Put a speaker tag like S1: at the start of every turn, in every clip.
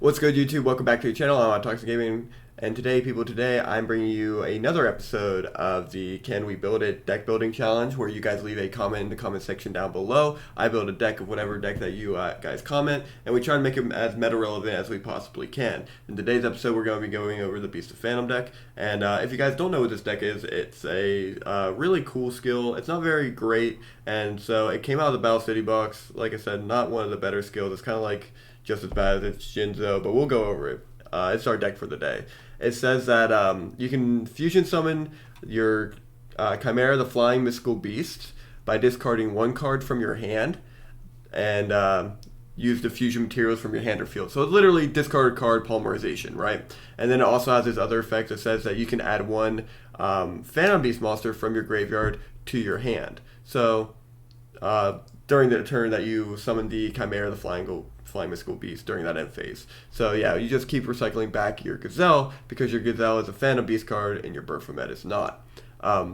S1: What's good, YouTube? Welcome back to the channel. I'm Toxic Gaming, and today I'm bringing you another episode of the Can We Build It deck building challenge, where you guys leave a comment in the comment section down below. I build a deck of whatever deck that you guys comment, and we try to make it as meta relevant as we possibly can. In today's episode, we're going to be going over the Beast of Phantom deck, and if you guys don't know what this deck is, it's a really cool skill. It's not very great, and so it came out of the Battle City box. Like I said, not one of the better skills. It's kind of like just as bad as it's Jinzo, but we'll go over it. It's our deck for the day. It says that you can fusion summon your Chimera, the Flying Mystical Beast, by discarding one card from your hand and use the fusion materials from your hand or field. So it's literally discard a card polymerization, right? And then it also has this other effect that says that you can add one Phantom Beast monster from your graveyard to your hand. So during the turn that you summon the Chimera, the Flying Mystical Beast, during that end phase. So yeah, you just keep recycling back your Gazelle, because your Gazelle is a Phantom Beast card and your Baphomet is not.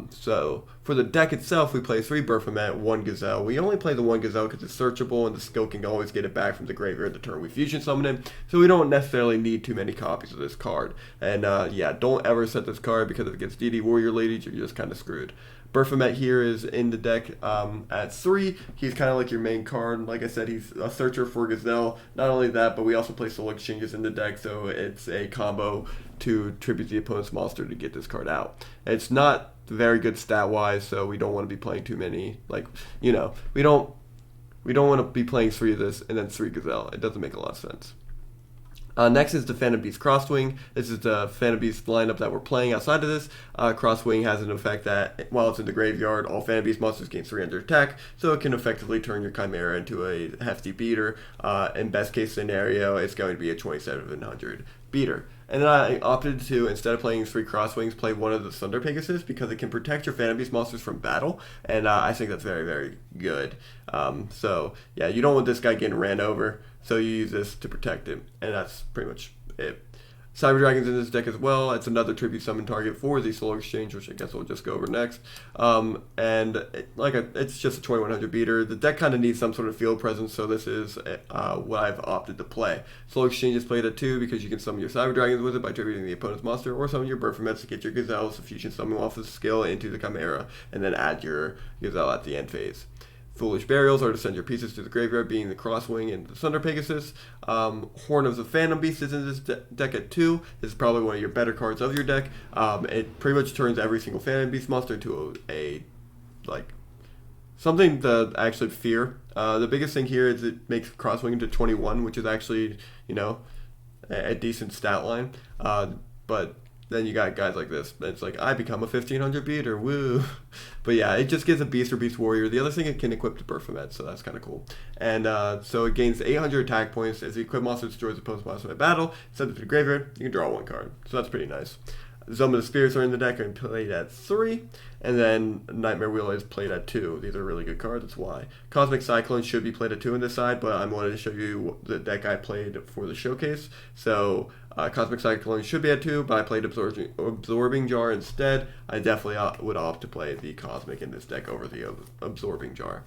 S1: So for the deck itself, we play 3 Baphomet, 1 Gazelle. We only play the 1 Gazelle because it's searchable and the skill can always get it back from the graveyard the turn we fusion summon it. So we don't necessarily need too many copies of this card. And yeah, don't ever set this card, because if it gets DD Warrior Ladies, you're just kind of screwed. Baphomet here is in the deck at 3. He's kind of like your main card. Like I said, he's a searcher for Gazelle. Not only that, but we also play Soul Exchanges in the deck, so it's a combo to tribute the opponent's monster to get this card out. It's not very good stat-wise, so we don't want to be playing too many. Like, you know, we don't want to be playing 3 of this and then 3 Gazelle. It doesn't make a lot of sense. Next is the Phantom Beast Crosswing. This is the Phantom Beast lineup that we're playing outside of this. Crosswing has an effect that, while it's in the graveyard, all Phantom Beast monsters gain 300 attack, so it can effectively turn your Chimera into a hefty beater. In best case scenario, it's going to be a 2700 beater. And then I opted to, instead of playing 3 Crosswings, play one of the Thunder Pegasus, because it can protect your Phantom Beast monsters from battle, and I think that's very, very good. So yeah, you don't want this guy getting ran over, so you use this to protect him, and that's pretty much it. Cyber Dragon's in this deck as well. It's another tribute summon target for the Solar Exchange, which I guess we'll just go over next. It's just a 2100 beater. The deck kind of needs some sort of field presence, so this is what I've opted to play. Solar Exchange is played at 2 because you can summon your Cyber Dragons with it by tributing the opponent's monster, or summon your Baphomets to get your Gazelles to fusion summon off the skill into the Chimera, and then add your Gazelle at the end phase. Foolish Burials are to send your pieces to the graveyard, being the Crosswing and the Thunder Pegasus. Horn of the Phantom Beast is in this deck at 2. This is probably one of your better cards of your deck. It pretty much turns every single Phantom Beast monster to something to actually fear. The biggest thing here is it makes Crosswing into 21, which is actually, you know, a decent stat line. But then you got guys like this. It's like, I become a 1500 beater, woo. But yeah, it just gives a Beast or Beast Warrior. The other thing, it can equip to Baphomet, so that's kind of cool. And so it gains 800 attack points. As the equipped monster destroys the opponent's monster in battle, send it to the graveyard, you can draw 1 card. So that's pretty nice. Some of the Spirits are in the deck and played at 3. And then Nightmare Wheel is played at 2. These are really good cards, that's why. Cosmic Cyclone should be played at 2 on this side, but I wanted to show you the deck I played for the showcase. So Cosmic Cyclone should be at 2, but I played Absorbing Jar instead. I definitely would opt to play the Cosmic in this deck over the Absorbing Jar.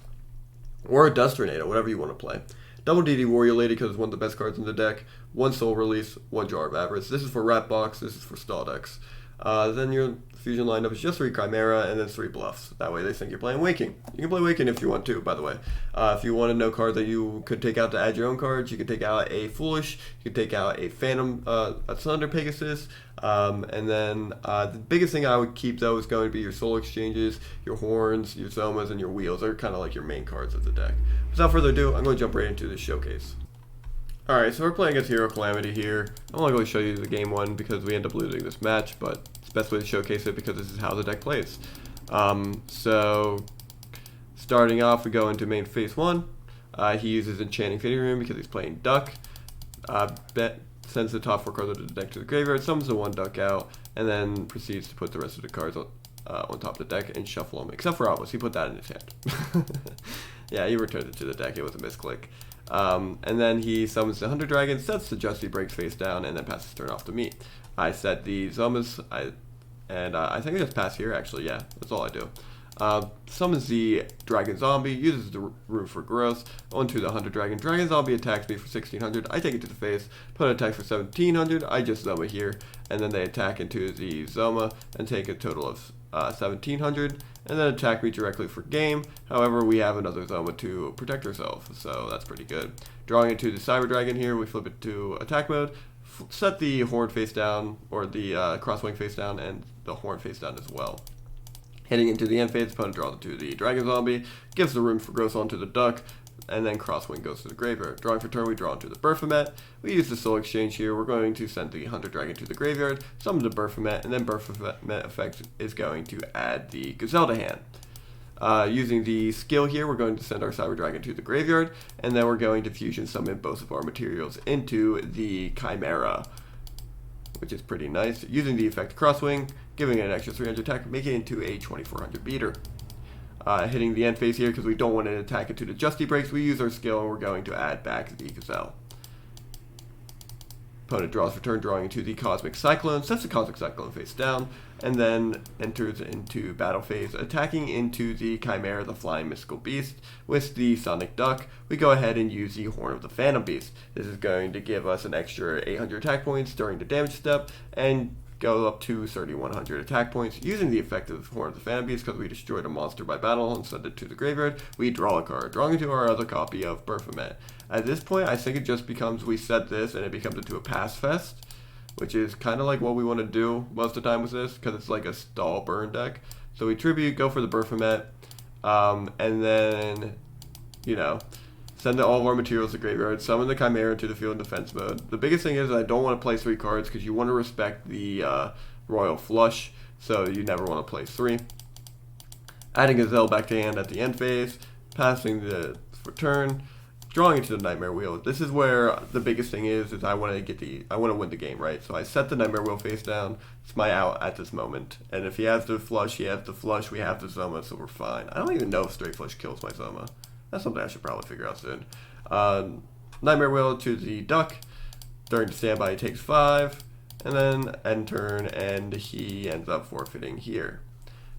S1: Or a Dust Tornado, whatever you want to play. Double DD Warrior Lady, because it's one of the best cards in the deck. 1 Soul Release, 1 Jar of Avarice. This is for Rat Box, this is for Stall decks. Then your fusion lineup is just 3 Chimera and then 3 Bluffs. That way they think you're playing Waking. You can play Waking if you want to, by the way. If you want to know card that you could take out to add your own cards, you could take out a Foolish, you could take out a Phantom, a Thunder Pegasus, and then the biggest thing I would keep, though, is going to be your Soul Exchanges, your Horns, your Zomas, and your Wheels. They're kind of like your main cards of the deck. Without further ado, I'm going to jump right into this showcase. Alright, so we're playing against Hero Calamity here. I'm only going to show you the game 1 because we end up losing this match, but it's the best way to showcase it because this is how the deck plays. So, starting off, we go into main phase 1. He uses Enchanting Fitting Room because he's playing Duck. Sends the top 4 cards of the deck to the graveyard, summons the 1 Duck out, and then proceeds to put the rest of the cards on top of the deck and shuffle them, except for Obelisk. He put that in his hand. Yeah, he returned it to the deck. It was a misclick. And then he summons the Hunter Dragon, sets the Justy Breaks face down, and then passes turn off to me. I set the Zomas, I think I just pass here, actually, yeah, that's all I do. Summons the Dragon Zombie, uses the Room for Growth onto the Hunter Dragon. Dragon Zombie attacks me for 1600. I take it to the face. Opponent attacks for 1700. I just Zoma here, and then they attack into the Zoma and take a total of 1700, and then attack me directly for game. However, we have another Zoma to protect ourselves, so that's pretty good. Drawing into the Cyber Dragon here, we flip it to attack mode, set the horn face down, or the crosswing face down, and the horn face down as well. Heading into the end phase, opponent draws into the Dragon Zombie, gives the Room for Growth onto the Duck, and then Crosswing goes to the graveyard. Drawing for turn, we draw into the Baphomet. We use the Soul Exchange here. We're going to send the Hunter Dragon to the graveyard, summon the Baphomet, and then Baphomet effect is going to add the Gazelle to hand. Using the skill here, we're going to send our Cyber Dragon to the graveyard, and then we're going to fusion summon both of our materials into the Chimera, which is pretty nice. Using the effect Crosswing, giving it an extra 300 attack, making it into a 2400 beater. Hitting the end phase here because we don't want to attack into the Justy Breaks. We use our skill and we're going to add back the Gazelle. Opponent draws for turn, drawing into the Cosmic Cyclone, sets the Cosmic Cyclone face down, and then enters into battle phase, attacking into the Chimera, the Flying Mystical Beast. With the Sonic Duck, we go ahead and use the Horn of the Phantom Beast. This is going to give us an extra 800 attack points during the damage step, and go up to 3100 attack points. Using the effect of Horn of the Phantom Beast, because we destroyed a monster by battle and send it to the graveyard, we draw a card, drawing into our other copy of Baphomet. At this point, I think it just becomes, we set this and it becomes into a pass fest, which is kind of like what we want to do most of the time with this, because it's like a stall burn deck. So we tribute, go for the Baphomet, and then, you know, send all of our materials to the graveyard, summon the Chimera into the field in defense mode. The biggest thing is I don't want to play 3 cards because you want to respect the Royal Flush, so you never want to play 3. Adding Gazelle back to hand at the end phase, passing the for turn, drawing into the Nightmare Wheel. This is where the biggest thing is I want to win the game, right? So I set the Nightmare Wheel face down. It's my out at this moment. And if he has the flush, he has the flush, we have the Zoma, so we're fine. I don't even know if straight flush kills my Zoma. That's something I should probably figure out soon. Nightmare Wheel to the Duck. During the standby, he takes 5. And then end turn, and he ends up forfeiting here.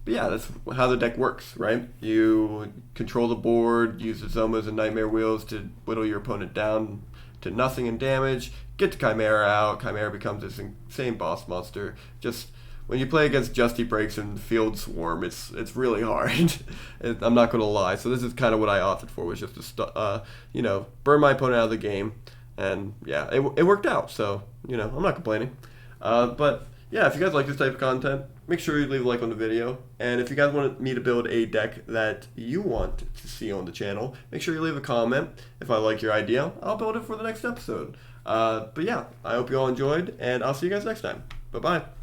S1: But yeah, that's how the deck works, right? You control the board, use the Zomas and Nightmare Wheels to whittle your opponent down to nothing in damage, get the Chimera out. Chimera becomes this insane boss monster. Just when you play against Justy Breaks and Field Swarm, it's really hard. I'm not going to lie. So this is kind of what I opted for, was just to burn my opponent out of the game. And yeah, it worked out. So, I'm not complaining. But yeah, if you guys like this type of content, make sure you leave a like on the video. And if you guys want me to build a deck that you want to see on the channel, make sure you leave a comment. If I like your idea, I'll build it for the next episode. But yeah, I hope you all enjoyed, and I'll see you guys next time. Bye-bye.